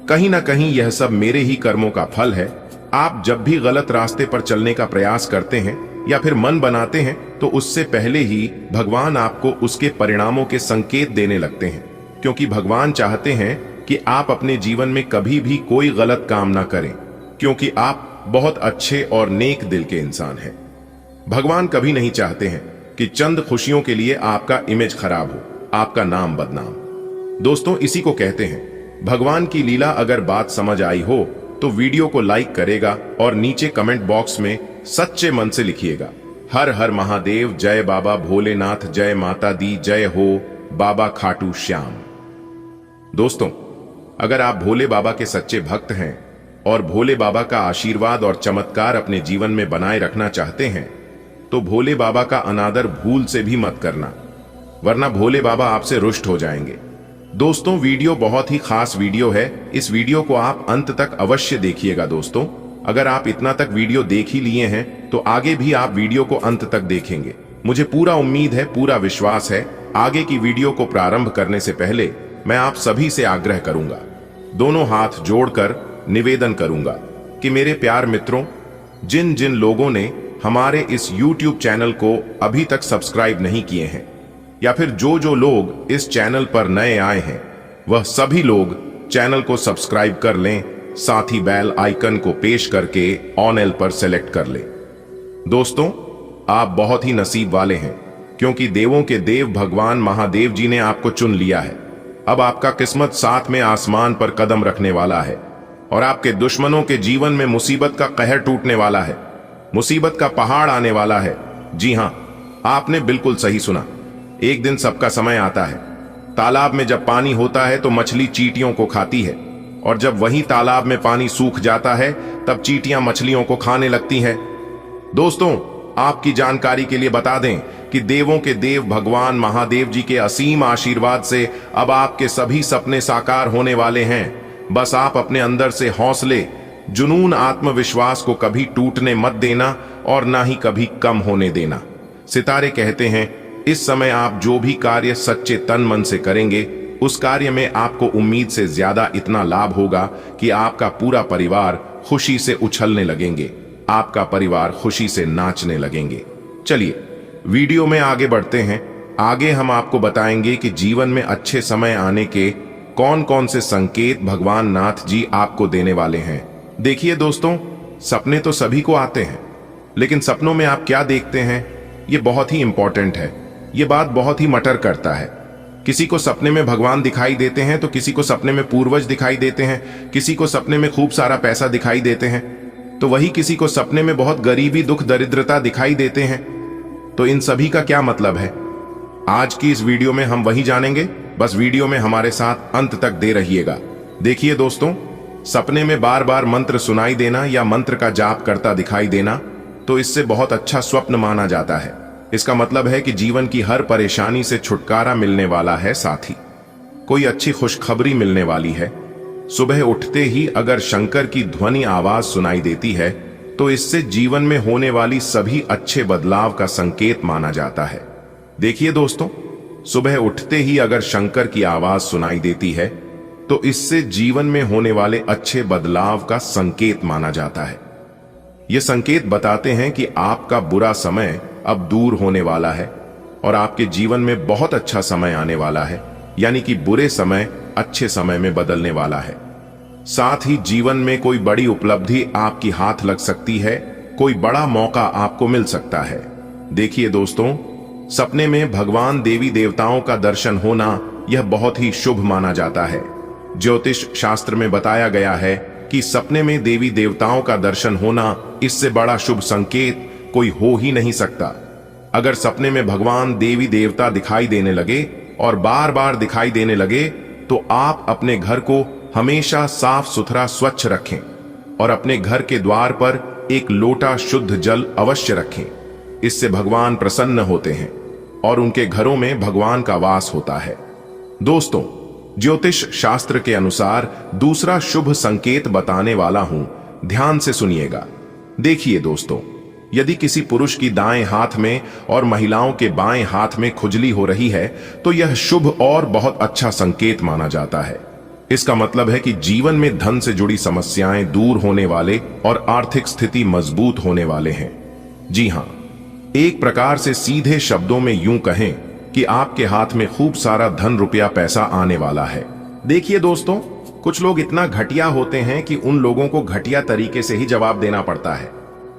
कहीं ना कहीं यह सब मेरे ही कर्मों का फल है। आप जब भी गलत रास्ते पर चलने का प्रयास करते हैं या फिर मन बनाते हैं, तो उससे पहले ही भगवान आपको उसके परिणामों के संकेत देने लगते हैं, क्योंकि भगवान चाहते हैं कि आप अपने जीवन में कभी भी कोई गलत काम ना करें, क्योंकि आप बहुत अच्छे और नेक दिल के इंसान हैं। भगवान कभी नहीं चाहते हैं कि चंद खुशियों के लिए आपका इमेज खराब हो, आपका नाम बदनाम। दोस्तों, इसी को कहते हैं भगवान की लीला। अगर बात समझ आई हो तो वीडियो को लाइक करेगा और नीचे कमेंट बॉक्स में सच्चे मन से लिखिएगा, हर हर महादेव, जय बाबा भोलेनाथ, जय माता दी, जय हो बाबा खाटू श्याम। दोस्तों, अगर आप भोले बाबा के सच्चे भक्त हैं और भोले बाबा का आशीर्वाद और चमत्कार अपने जीवन में बनाए रखना चाहते हैं, तो भोले बाबा का अनादर भूल से भी मत करना, वरना भोले बाबा आपसे रुष्ट हो जाएंगे। दोस्तों, वीडियो बहुत ही खास वीडियो है। इस वीडियो को आप अंत तक अवश्य देखिएगा। दोस्तों, अगर आप इतना तक वीडियो देख ही लिए हैं, तो आगे भी आप वीडियो को अंत तक देखेंगे। मुझे पूरा उम्मीद है, पूरा विश्वास है। आगे की वीडियो को प्रारंभ करने से पहले मैं आप सभी से आग्रह करूंगा, दोनों हाथ जोड़कर निवेदन करूंगा कि मेरे प्यार मित्रों, जिन जिन लोगों ने हमारे इस YouTube चैनल को अभी तक सब्सक्राइब नहीं किए हैं, या फिर जो जो लोग इस चैनल पर नए आए हैं, वह सभी लोग चैनल को सब्सक्राइब कर लें, साथ ही बेल आइकन को पेश करके ऑन एल पर सेलेक्ट कर लें। दोस्तों, आप बहुत ही नसीब वाले हैं, क्योंकि देवों के देव भगवान महादेव जी ने आपको चुन लिया है। अब आपका किस्मत साथ में आसमान पर कदम रखने वाला है और आपके दुश्मनों के जीवन में मुसीबत का कहर टूटने वाला है, मुसीबत का पहाड़ आने वाला है। जी हां, आपने बिल्कुल सही सुना। एक दिन सबका समय आता है। तालाब में जब पानी होता है तो मछली चींटियों को खाती है, और जब वही तालाब में पानी सूख जाता है तब चींटियां मछलियों को खाने लगती हैं। दोस्तों, आपकी जानकारी के लिए बता दें कि देवों के देव भगवान महादेव जी के असीम आशीर्वाद से अब आपके सभी सपने साकार होने वाले हैं। बस आप अपने अंदर से हौसले, जुनून, आत्मविश्वास को कभी टूटने मत देना और ना ही कभी कम होने देना। सितारे कहते हैं, इस समय आप जो भी कार्य सच्चे तन मन से करेंगे, उस कार्य में आपको उम्मीद से ज्यादा इतना लाभ होगा कि आपका पूरा परिवार खुशी से उछलने लगेंगे, आपका परिवार खुशी से नाचने लगेंगे। चलिए वीडियो में आगे बढ़ते हैं। आगे हम आपको बताएंगे कि जीवन में अच्छे समय आने के कौन कौन से संकेत भगवान नाथ जी आपको देने वाले हैं। देखिए दोस्तों, सपने तो सभी को आते हैं, लेकिन सपनों में आप क्या देखते हैं, ये बहुत ही इंपॉर्टेंट है। ये बात बहुत ही मटर करता है। किसी को सपने में भगवान दिखाई देते हैं तो किसी को सपने में पूर्वज दिखाई देते हैं, किसी को सपने में खूब सारा पैसा दिखाई देते हैं, तो वही किसी को सपने में बहुत गरीबी, दुख, दरिद्रता दिखाई देते हैं। तो इन सभी का क्या मतलब है, आज की इस वीडियो में हम वही जानेंगे। बस वीडियो में हमारे साथ अंत तक दे रहिएगा। देखिए दोस्तों, सपने में बार बार मंत्र सुनाई देना या मंत्र का जाप करता दिखाई देना, तो इससे बहुत अच्छा स्वप्न माना जाता है। इसका मतलब है कि जीवन की हर परेशानी से छुटकारा मिलने वाला है, साथ ही कोई अच्छी खुशखबरी मिलने वाली है। सुबह उठते ही अगर शंकर की ध्वनि आवाज सुनाई देती है तो इससे जीवन में होने वाली सभी अच्छे बदलाव का संकेत माना जाता है। देखिए दोस्तों, सुबह उठते ही अगर शंकर की आवाज सुनाई देती है तो इससे जीवन में होने वाले अच्छे बदलाव का संकेत माना जाता है। ये संकेत बताते हैं कि आपका बुरा समय अब दूर होने वाला है और आपके जीवन में बहुत अच्छा समय आने वाला है, यानी कि बुरे समय अच्छे समय में बदलने वाला है। साथ ही जीवन में कोई बड़ी उपलब्धि आपकी हाथ लग सकती है, कोई बड़ा मौका आपको मिल सकता है। देखिए दोस्तों, सपने में भगवान देवी देवताओं का दर्शन होना यह बहुत ही शुभ माना जाता है। ज्योतिष शास्त्र में बताया गया है कि सपने में देवी देवताओं का दर्शन होना, इससे बड़ा शुभ संकेत कोई हो ही नहीं सकता। अगर सपने में भगवान देवी देवता दिखाई देने लगे और बार बार दिखाई देने लगे तो आप अपने घर को हमेशा साफ सुथरा स्वच्छ रखें और अपने घर के द्वार पर एक लोटा शुद्ध जल अवश्य रखें। इससे भगवान प्रसन्न होते हैं और उनके घरों में भगवान का वास होता है। दोस्तों, ज्योतिष शास्त्र के अनुसार दूसरा शुभ संकेत बताने वाला हूं, ध्यान से सुनिएगा। देखिए दोस्तों, यदि किसी पुरुष की दाएं हाथ में और महिलाओं के बाएं हाथ में खुजली हो रही है तो यह शुभ और बहुत अच्छा संकेत माना जाता है। इसका मतलब है कि जीवन में धन से जुड़ी समस्याएं दूर होने वाले और आर्थिक स्थिति मजबूत होने वाले हैं। जी हां, एक प्रकार से सीधे शब्दों में यूं कहें कि आपके हाथ में खूब सारा धन, रुपया, पैसा आने वाला है। देखिए दोस्तों, कुछ लोग इतना घटिया होते हैं कि उन लोगों को घटिया तरीके से ही जवाब देना पड़ता है।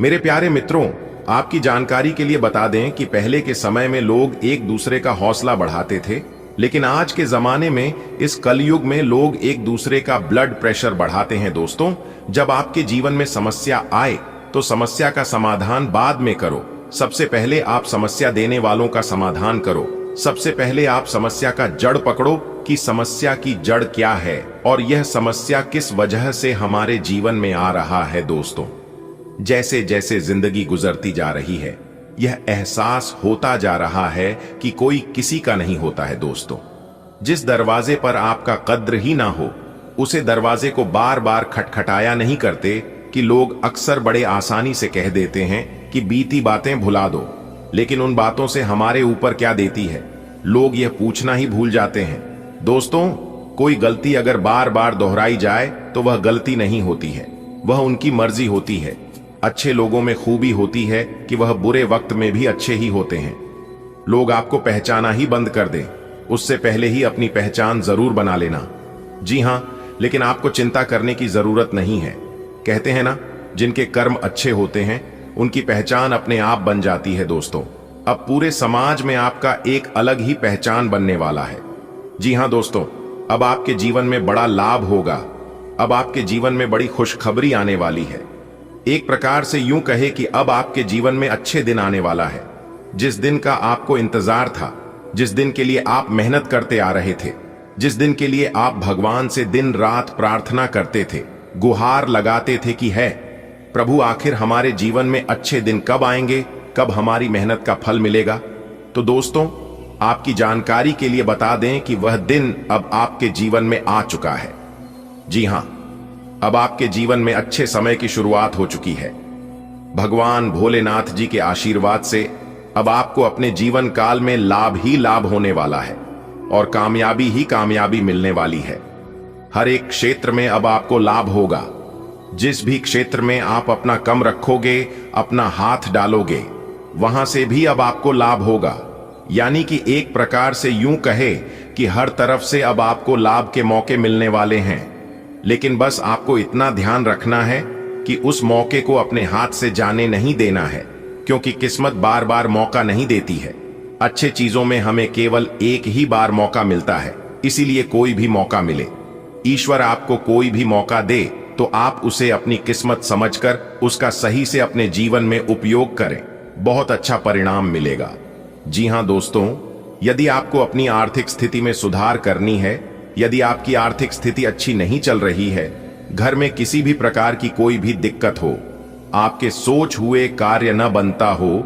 मेरे प्यारे मित्रों, आपकी जानकारी के लिए बता दें कि पहले के समय में लोग एक दूसरे का हौसला बढ़ाते थे, लेकिन आज के जमाने में, इस कलयुग में, लोग एक दूसरे का ब्लड प्रेशर बढ़ाते हैं। दोस्तों, जब आपके जीवन में समस्या आए तो समस्या का समाधान बाद में करो। सबसे पहले आप समस्या देने वालों का समाधान करो। सबसे पहले आप समस्या का जड़ पकड़ो कि समस्या की जड़ क्या है और यह समस्या किस वजह से हमारे जीवन में आ रहा है। दोस्तों, जैसे जैसे जिंदगी गुजरती जा रही है, यह एहसास होता जा रहा है कि कोई किसी का नहीं होता है। दोस्तों, जिस दरवाजे पर आपका कद्र ही ना हो, उसे दरवाजे को बार बार खटखटाया नहीं करते कि लोग अक्सर बड़े आसानी से कह देते हैं कि बीती बातें भुला दो, लेकिन उन बातों से हमारे ऊपर क्या देती है, लोग यह पूछना ही भूल जाते हैं। दोस्तों, कोई गलती अगर बार बार दोहराई जाए तो वह गलती नहीं होती है, वह उनकी मर्जी होती है। अच्छे लोगों में खूबी होती है कि वह बुरे वक्त में भी अच्छे ही होते हैं। लोग आपको पहचाना ही बंद कर दें, उससे पहले ही अपनी पहचान जरूर बना लेना। जी हां, लेकिन आपको चिंता करने की जरूरत नहीं है। कहते हैं ना, जिनके कर्म अच्छे होते हैं उनकी पहचान अपने आप बन जाती है। दोस्तों, अब पूरे समाज में आपका एक अलग ही पहचान बनने वाला है। जी हां दोस्तों, अब आपके जीवन में बड़ा लाभ होगा। अब आपके जीवन में बड़ी खुशखबरी आने वाली है। एक प्रकार से यूं कहे कि अब आपके जीवन में अच्छे दिन आने वाला है, जिस दिन का आपको इंतजार था, जिस दिन के लिए आप मेहनत करते आ रहे थे, जिस दिन के लिए आप भगवान से दिन रात प्रार्थना करते थे, गुहार लगाते थे कि है प्रभु, आखिर हमारे जीवन में अच्छे दिन कब आएंगे, कब हमारी मेहनत का फल मिलेगा। तो दोस्तों, आपकी जानकारी के लिए बता दें कि वह दिन अब आपके जीवन में आ चुका है। जी हां, अब आपके जीवन में अच्छे समय की शुरुआत हो चुकी है। भगवान भोलेनाथ जी के आशीर्वाद से अब आपको अपने जीवन काल में लाभ ही लाभ होने वाला है और कामयाबी ही कामयाबी मिलने वाली है। हर एक क्षेत्र में अब आपको लाभ होगा। जिस भी क्षेत्र में आप अपना कम रखोगे, अपना हाथ डालोगे, वहां से भी अब आपको लाभ होगा। यानी कि एक प्रकार से यूं कहे कि हर तरफ से अब आपको लाभ के मौके मिलने वाले हैं। लेकिन बस आपको इतना ध्यान रखना है कि उस मौके को अपने हाथ से जाने नहीं देना है, क्योंकि किस्मत बार बार मौका नहीं देती है। अच्छे चीजों में हमें केवल एक ही बार मौका मिलता है, इसीलिए कोई भी मौका मिले, ईश्वर आपको कोई भी मौका दे तो आप उसे अपनी किस्मत समझकर उसका सही से अपने जीवन में उपयोग करें, बहुत अच्छा परिणाम मिलेगा। जी हां दोस्तों, यदि आपको अपनी आर्थिक स्थिति में सुधार करनी है, यदि आपकी आर्थिक स्थिति अच्छी नहीं चल रही है, घर में किसी भी प्रकार की कोई भी दिक्कत हो, आपके सोच हुए कार्य न बनता हो,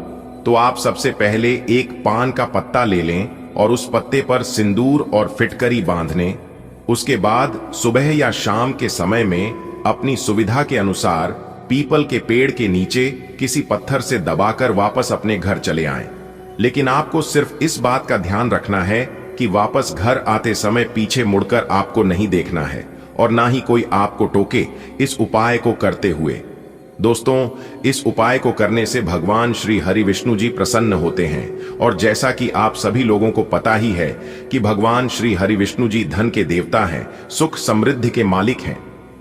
तो आप सबसे पहले एक पान का पत्ता ले लें और उस पत्ते पर सिंदूर और फिटकरी बांधने। उसके बाद सुबह या शाम के समय में अपनी सुविधा के अनुसार पीपल के पेड़ के नीचे किसी पत्थर से दबाकर वापस अपने घर चले आएं। लेकिन आपको सिर्फ इस बात का ध्यान रखना है कि वापस घर आते समय पीछे मुड़कर आपको नहीं देखना है और ना ही कोई आपको टोके इस उपाय को करते हुए। दोस्तों, इस उपाय को करने से भगवान श्री हरि विष्णु जी प्रसन्न होते हैं और जैसा कि आप सभी लोगों को पता ही है कि भगवान श्री हरि विष्णु जी धन के देवता हैं, सुख समृद्धि के मालिक हैं।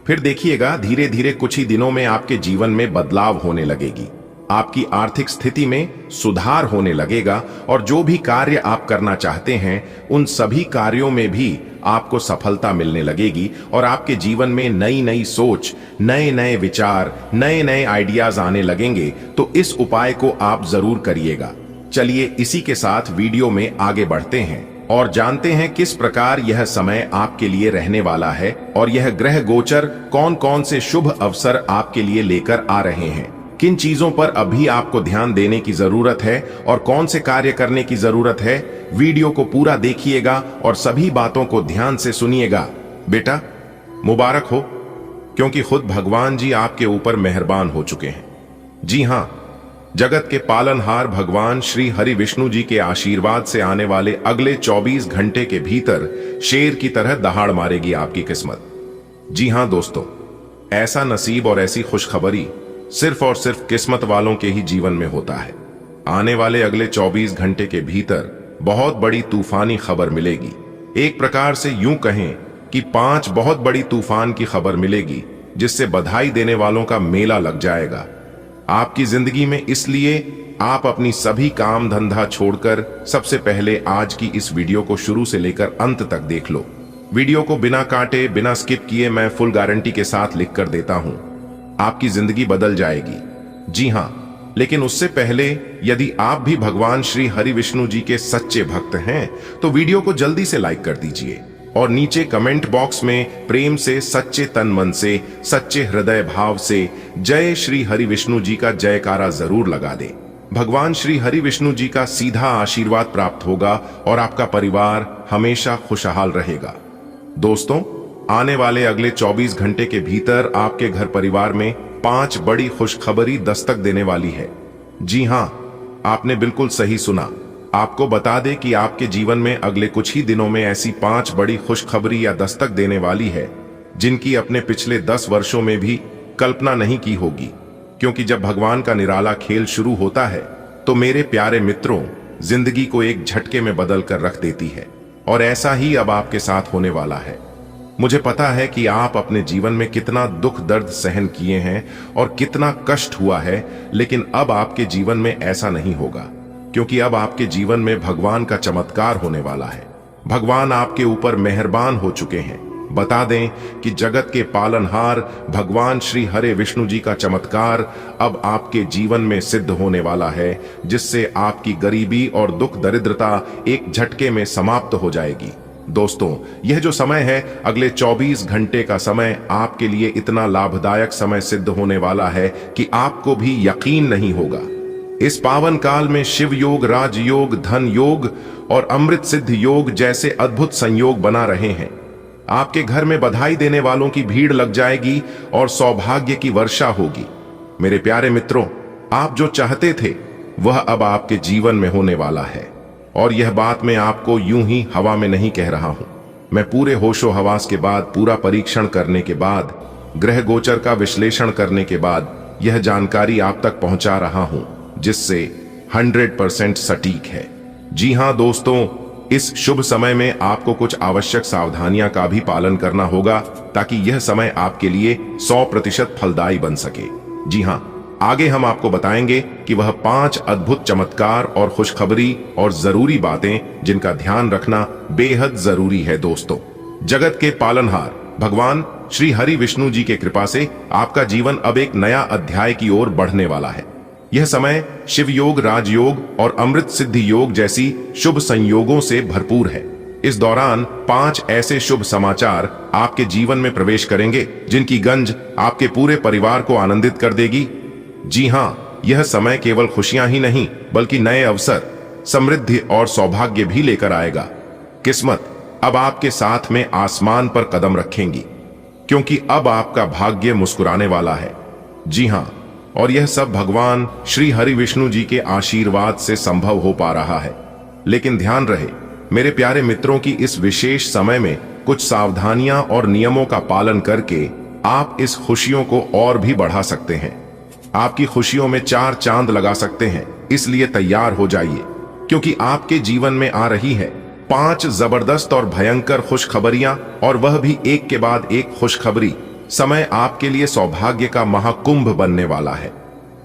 फिर देखिएगा, धीरे धीरे कुछ ही दिनों में आपके जीवन में बदलाव होने लगेगी, आपकी आर्थिक स्थिति में सुधार होने लगेगा और जो भी कार्य आप करना चाहते हैं उन सभी कार्यों में भी आपको सफलता मिलने लगेगी और आपके जीवन में नई नई सोच, नए नए विचार, नए नए आइडियाज आने लगेंगे। तो इस उपाय को आप जरूर करिएगा। चलिए इसी के साथ वीडियो में आगे बढ़ते हैं और जानते हैं किस प्रकार यह समय आपके लिए रहने वाला है और यह ग्रह गोचर कौन कौन से शुभ अवसर आपके लिए लेकर आ रहे हैं, किन चीजों पर अभी आपको ध्यान देने की जरूरत है और कौन से कार्य करने की जरूरत है। वीडियो को पूरा देखिएगा और सभी बातों को ध्यान से सुनिएगा। बेटा, मुबारक हो, क्योंकि खुद भगवान जी आपके ऊपर मेहरबान हो चुके हैं। जी हां, जगत के पालनहार भगवान श्री हरि विष्णु जी के आशीर्वाद से आने वाले अगले 24 घंटे के भीतर शेर की तरह दहाड़ मारेगी आपकी किस्मत। जी हां दोस्तों, ऐसा नसीब और ऐसी खुशखबरी सिर्फ और सिर्फ किस्मत वालों के ही जीवन में होता है। आने वाले अगले 24 घंटे के भीतर बहुत बड़ी तूफानी खबर मिलेगी। एक प्रकार से यूं कहें कि 5 बहुत बड़ी तूफान की खबर मिलेगी, जिससे बधाई देने वालों का मेला लग जाएगा आपकी जिंदगी में। इसलिए आप अपनी सभी काम धंधा छोड़कर सबसे पहले आज की इस वीडियो को शुरू से लेकर अंत तक देख लो। वीडियो को बिना काटे, बिना स्किप किए मैं फुल गारंटी के साथ लिख कर देता हूं, आपकी जिंदगी बदल जाएगी। जी हां, लेकिन उससे पहले यदि आप भी भगवान श्री हरि विष्णु जी के सच्चे भक्त हैं तो वीडियो को जल्दी से लाइक कर दीजिए और नीचे कमेंट बॉक्स में प्रेम से, सच्चे तन मन से, सच्चे हृदय भाव से जय श्री हरि विष्णु जी का जयकारा जरूर लगा दे। भगवान श्री हरि विष्णु जी का सीधा आशीर्वाद प्राप्त होगा और आपका परिवार हमेशा खुशहाल रहेगा। दोस्तों, आने वाले अगले 24 घंटे के भीतर आपके घर परिवार में 5 बड़ी खुशखबरी दस्तक देने वाली है। जी हां, आपने बिल्कुल सही सुना, आपको बता दें कि आपके जीवन में अगले कुछ ही दिनों में ऐसी 5 बड़ी खुशखबरी या दस्तक देने वाली है जिनकी अपने पिछले 10 वर्षों में भी कल्पना नहीं की होगी। क्योंकि जब भगवान का निराला खेल शुरू होता है तो मेरे प्यारे मित्रों, जिंदगी को एक झटके में बदल कर रख देती है। और ऐसा ही अब आपके साथ होने वाला है। मुझे पता है कि आप अपने जीवन में कितना दुख दर्द सहन किए हैं और कितना कष्ट हुआ है, लेकिन अब आपके जीवन में ऐसा नहीं होगा। क्योंकि अब आपके जीवन में भगवान का चमत्कार होने वाला है। भगवान आपके ऊपर मेहरबान हो चुके हैं। बता दें कि जगत के पालनहार भगवान श्री हरे विष्णु जी का चमत्कार अब आपके जीवन में सिद्ध होने वाला है, जिससे आपकी गरीबी और दुख दरिद्रता एक झटके में समाप्त हो जाएगी। दोस्तों, यह जो समय है, अगले 24 घंटे का समय आपके लिए इतना लाभदायक समय सिद्ध होने वाला है कि आपको भी यकीन नहीं होगा। इस पावन काल में शिव योग, राजयोग, धन योग और अमृत सिद्ध योग जैसे अद्भुत संयोग बना रहे हैं। आपके घर में बधाई देने वालों की भीड़ लग जाएगी और सौभाग्य की वर्षा होगी। मेरे प्यारे मित्रों, आप जो चाहते थे वह अब आपके जीवन में होने वाला है। और यह बात मैं आपको यूं ही हवा में नहीं कह रहा हूं। मैं पूरे होशो हवास के बाद, पूरा परीक्षण करने के बाद, ग्रह गोचर का विश्लेषण करने के बाद यह जानकारी आप तक पहुंचा रहा हूं, जिससे 100% सटीक है। जी हां दोस्तों, इस शुभ समय में आपको कुछ आवश्यक सावधानियां का भी पालन करना होगा ताकि यह समय आपके लिए 100% फलदायी बन सके। जी हां, आगे हम आपको बताएंगे कि वह 5 अद्भुत चमत्कार और खुशखबरी और जरूरी बातें जिनका ध्यान रखना बेहद जरूरी है। दोस्तों, जगत के पालनहार भगवान श्री हरि विष्णु जी के कृपा से आपका जीवन अब एक नया अध्याय की ओर बढ़ने वाला है। यह समय शिव योग, राजयोग और अमृत सिद्धि योग जैसी शुभ संयोगों से भरपूर है। इस दौरान 5 ऐसे शुभ समाचार आपके जीवन में प्रवेश करेंगे जिनकी गंज आपके पूरे परिवार को आनंदित कर देगी। जी हां, यह समय केवल खुशियां ही नहीं बल्कि नए अवसर, समृद्धि और सौभाग्य भी लेकर आएगा। किस्मत अब आपके साथ में आसमान पर कदम रखेंगी, क्योंकि अब आपका भाग्य मुस्कुराने वाला है। जी हां, और यह सब भगवान श्री हरि विष्णु जी के आशीर्वाद से संभव हो पा रहा है। लेकिन ध्यान रहे मेरे प्यारे मित्रों की इस विशेष समय में कुछ सावधानियां और नियमों का पालन करके आप इस खुशियों को और भी बढ़ा सकते हैं। आपकी खुशियों में 4 चांद लगा सकते हैं। इसलिए तैयार हो जाइए, क्योंकि आपके जीवन में आ रही है 5 जबरदस्त और भयंकर खुशखबरियां, और वह भी एक के बाद एक खुशखबरी। समय आपके लिए सौभाग्य का महाकुंभ बनने वाला है।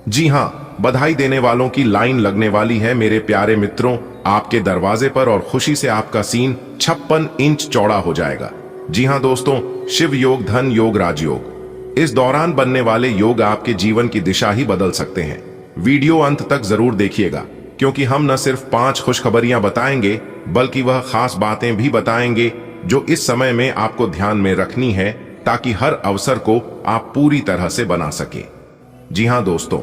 जी हां, बधाई देने वालों की लाइन लगने वाली है मेरे प्यारे मित्रों आपके दरवाजे पर, और खुशी से आपका सीन 56 इंच चौड़ा हो जाएगा। जी हां दोस्तों, शिव योग, धन योग, राजयोग, इस दौरान बनने वाले योग आपके जीवन की दिशा ही बदल सकते हैं। वीडियो अंत तक जरूर देखिएगा, क्योंकि हम न सिर्फ 5 खुशखबरियां बताएंगे बल्कि वह खास बातें भी बताएंगे जो इस समय में आपको ध्यान में रखनी है, ताकि हर अवसर को आप पूरी तरह से बना सके। जी हां दोस्तों,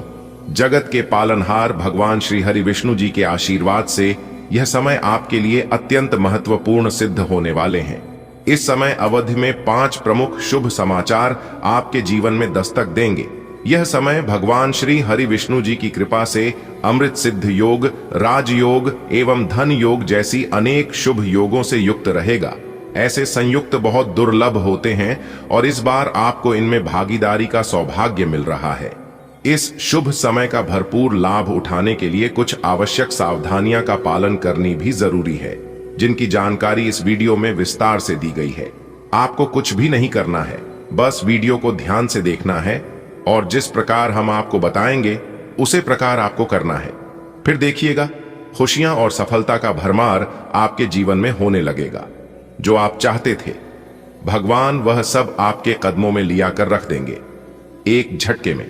जगत के पालनहार भगवान श्री हरि विष्णु जी के आशीर्वाद से यह समय आपके लिए अत्यंत महत्वपूर्ण सिद्ध होने वाले हैं। इस समय अवधि में 5 प्रमुख शुभ समाचार आपके जीवन में दस्तक देंगे। यह समय भगवान श्री हरि विष्णु जी की कृपा से अमृत सिद्ध योग, राजयोग एवं धन योग जैसी अनेक शुभ योगों से युक्त रहेगा। ऐसे संयुक्त बहुत दुर्लभ होते हैं और इस बार आपको इनमें भागीदारी का सौभाग्य मिल रहा है। इस शुभ समय का भरपूर लाभ उठाने के लिए कुछ आवश्यक सावधानियां का पालन करनी भी जरूरी है, जिनकी जानकारी इस वीडियो में विस्तार से दी गई है। आपको कुछ भी नहीं करना है, बस वीडियो को ध्यान से देखना है और जिस प्रकार हम आपको बताएंगे उसे प्रकार आपको करना है। फिर देखिएगा, खुशियां और सफलता का भरमार आपके जीवन में होने लगेगा। जो आप चाहते थे भगवान वह सब आपके कदमों में लिया कर रख देंगे, एक झटके में।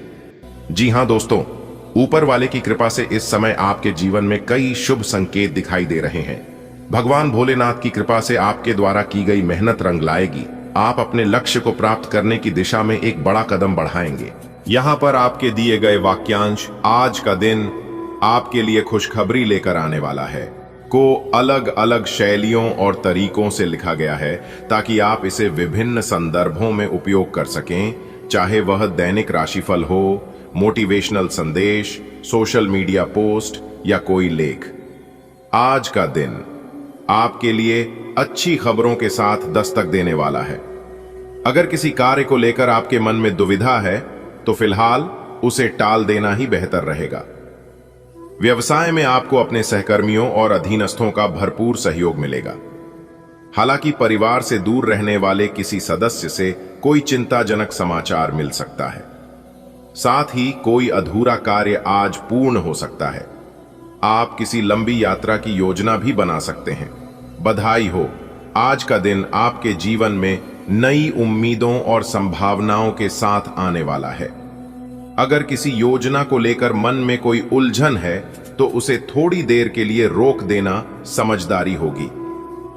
जी हां दोस्तों, ऊपर वाले की कृपा से इस समय आपके जीवन में कई शुभ संकेत दिखाई दे रहे हैं। भगवान भोलेनाथ की कृपा से आपके द्वारा की गई मेहनत रंग लाएगी। आप अपने लक्ष्य को प्राप्त करने की दिशा में एक बड़ा कदम बढ़ाएंगे। यहाँ पर आपके दिए गए वाक्यांश आज का दिन आपके लिए खुशखबरी लेकर आने वाला है, को अलग अलग शैलियों और तरीकों से लिखा गया है ताकि आप इसे विभिन्न संदर्भों में उपयोग कर सकें, चाहे वह दैनिक राशिफल हो, मोटिवेशनल संदेश, सोशल मीडिया पोस्ट या कोई लेख। आज का दिन आपके लिए अच्छी खबरों के साथ दस्तक देने वाला है। अगर किसी कार्य को लेकर आपके मन में दुविधा है तो फिलहाल उसे टाल देना ही बेहतर रहेगा। व्यवसाय में आपको अपने सहकर्मियों और अधीनस्थों का भरपूर सहयोग मिलेगा। हालांकि परिवार से दूर रहने वाले किसी सदस्य से कोई चिंताजनक समाचार मिल सकता है। साथ ही कोई अधूरा कार्य आज पूर्ण हो सकता है। आप किसी लंबी यात्रा की योजना भी बना सकते हैं। बधाई हो, आज का दिन आपके जीवन में नई उम्मीदों और संभावनाओं के साथ आने वाला है। अगर किसी योजना को लेकर मन में कोई उलझन है तो उसे थोड़ी देर के लिए रोक देना समझदारी होगी।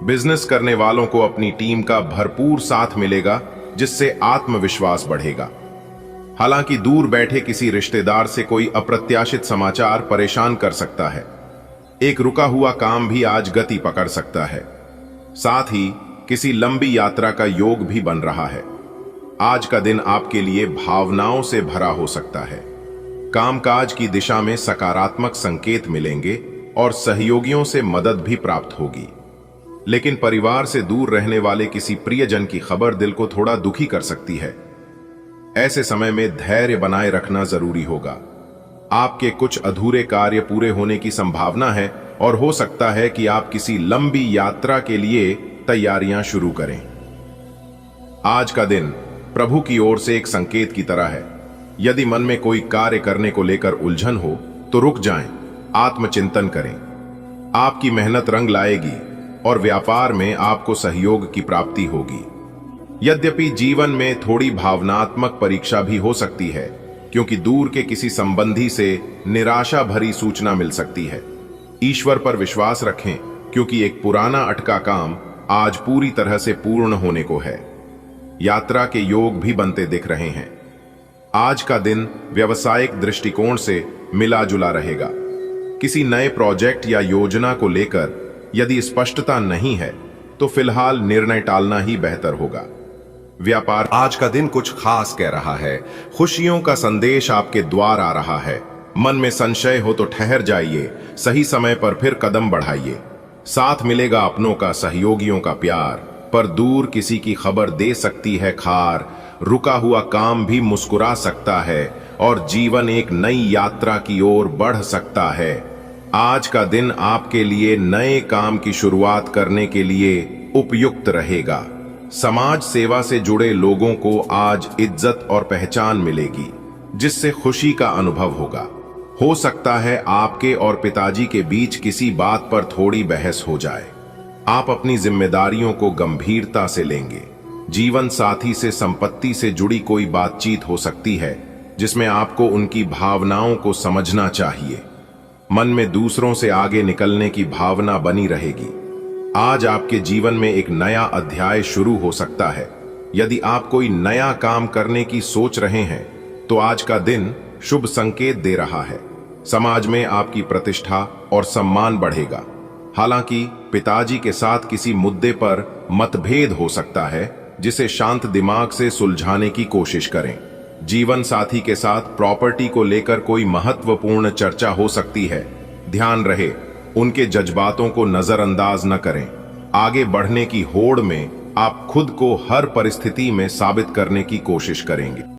बिजनेस करने वालों को अपनी टीम का भरपूर साथ मिलेगा, जिससे आत्मविश्वास बढ़ेगा। हालांकि दूर बैठे किसी रिश्तेदार से कोई अप्रत्याशित समाचार परेशान कर सकता है। एक रुका हुआ काम भी आज गति पकड़ सकता है। साथ ही किसी लंबी यात्रा का योग भी बन रहा है। आज का दिन आपके लिए भावनाओं से भरा हो सकता है। कामकाज की दिशा में सकारात्मक संकेत मिलेंगे और सहयोगियों से मदद भी प्राप्त होगी। लेकिन परिवार से दूर रहने वाले किसी प्रियजन की खबर दिल को थोड़ा दुखी कर सकती है। ऐसे समय में धैर्य बनाए रखना जरूरी होगा। आपके कुछ अधूरे कार्य पूरे होने की संभावना है और हो सकता है कि आप किसी लंबी यात्रा के लिए तैयारियां शुरू करें। आज का दिन प्रभु की ओर से एक संकेत की तरह है। यदि मन में कोई कार्य करने को लेकर उलझन हो तो रुक जाएं, आत्मचिंतन करें। आपकी मेहनत रंग लाएगी और व्यापार में आपको सहयोग की प्राप्ति होगी। यद्यपि जीवन में थोड़ी भावनात्मक परीक्षा भी हो सकती है, क्योंकि दूर के किसी संबंधी से निराशा भरी सूचना मिल सकती है। ईश्वर पर विश्वास रखें, क्योंकि एक पुराना अटका काम आज पूरी तरह से पूर्ण होने को है। यात्रा के योग भी बनते दिख रहे हैं। आज का दिन व्यावसायिक दृष्टिकोण से मिला जुला रहेगा। किसी नए प्रोजेक्ट या योजना को लेकर यदि स्पष्टता नहीं है तो फिलहाल निर्णय टालना ही बेहतर होगा। व्यापार आज का दिन कुछ खास कह रहा है। खुशियों का संदेश आपके द्वार आ रहा है। मन में संशय हो तो ठहर जाइए, सही समय पर फिर कदम बढ़ाइए। साथ मिलेगा अपनों का, सहयोगियों का प्यार, पर दूर किसी की खबर दे सकती है खार। रुका हुआ काम भी मुस्कुरा सकता है और जीवन एक नई यात्रा की ओर बढ़ सकता है। आज का दिन आपके लिए नए काम की शुरुआत करने के लिए उपयुक्त रहेगा। समाज सेवा से जुड़े लोगों को आज इज्जत और पहचान मिलेगी, जिससे खुशी का अनुभव होगा। हो सकता है आपके और पिताजी के बीच किसी बात पर थोड़ी बहस हो जाए। आप अपनी जिम्मेदारियों को गंभीरता से लेंगे। जीवन साथी से संपत्ति से जुड़ी कोई बातचीत हो सकती है, जिसमें आपको उनकी भावनाओं को समझना चाहिए। मन में दूसरों से आगे निकलने की भावना बनी रहेगी। आज आपके जीवन में एक नया अध्याय शुरू हो सकता है। यदि आप कोई नया काम करने की सोच रहे हैं तो आज का दिन शुभ संकेत दे रहा है। समाज में आपकी प्रतिष्ठा और सम्मान बढ़ेगा। हालांकि पिताजी के साथ किसी मुद्दे पर मतभेद हो सकता है, जिसे शांत दिमाग से सुलझाने की कोशिश करें। जीवन साथी के साथ प्रॉपर्टी को लेकर कोई महत्वपूर्ण चर्चा हो सकती है। ध्यान रहे, उनके जज्बातों को नजरअंदाज न करें। आगे बढ़ने की होड़ में आप खुद को हर परिस्थिति में साबित करने की कोशिश करेंगे।